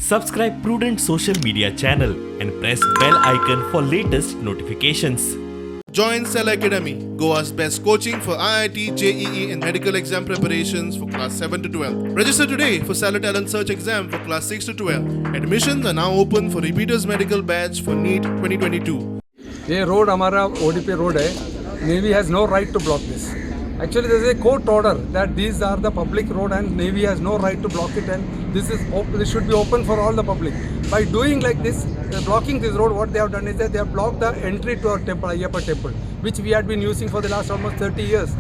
Subscribe Prudent Social Media channel and press bell icon for latest notifications. Join Cell Academy, Goa's best coaching for IIT, JEE and medical exam preparations for class 7 to 12. Register today for Cell Talent Search exam for class 6 to 12. Admissions are now open for repeaters medical batch for NEET 2022. ये road हमारा ODP road है. Navy has no right to block this. Actually, there is a court order that these are the public road and Navy has no right to block it, and this should be open for all the public. By doing like this, blocking this road, what they have done is that they have blocked the entry to our temple, Ayyappa temple, which we had been using for the last almost 30 years.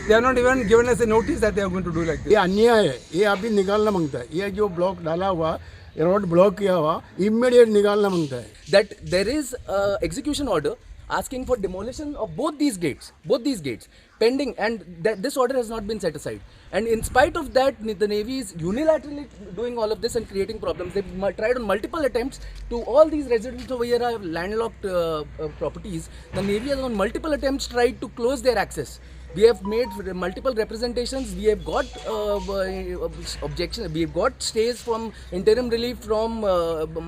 They have not even given us a notice that they are going to do like this. ये अन्याय है, ये अभी निकालना मांगता है. ये जो ब्लॉक डाला हुआ, रोड ब्लॉक किया हुआ, इमीडिएट निकालना मांगता है. That there is a execution order asking for demolition of both these gates pending, and this order has not been set aside, and in spite of that the Navy is unilaterally doing all of this and creating problems. They've tried on multiple attempts to all these residents over here are landlocked properties. The Navy has on multiple attempts tried to close their access. We have made multiple representations. We have got objections. We have got stays from interim relief from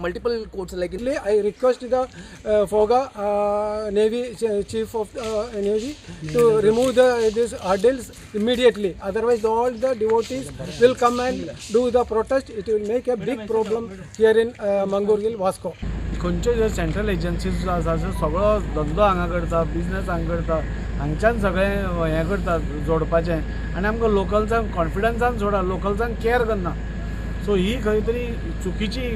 multiple courts. Like I request the FOGA Navy Chief of Navy to remove these hurdles immediately. Otherwise, all the devotees will come and do the protest. It will make a big problem here in Mangorgil, Vasco. खंयच्यो ज्यो central agencies आसा त्यो सगळो धंदो हांगा करता, business हांगा करता, हांगच्यान सगळें हें करता जोडपाचें, आनी आमकां लोकल्सांक कॉन्फिडन्सान सोडा, लोकल्सांक केअर करना. सो ही खंय तरी चुकीची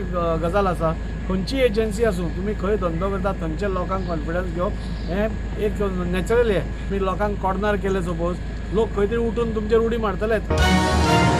गजाल आसा. खंयची एजन्सी आसूं, तुमी खंय धंदो करता थंयच्या लोकांक कॉन्फिडन्स घेवप हें एक नॅचरल हें. तुमी लोकांक कॉर्नर केलें सपोज, लोक खंय तरी उठून तुमचेर उडी मारतलेच.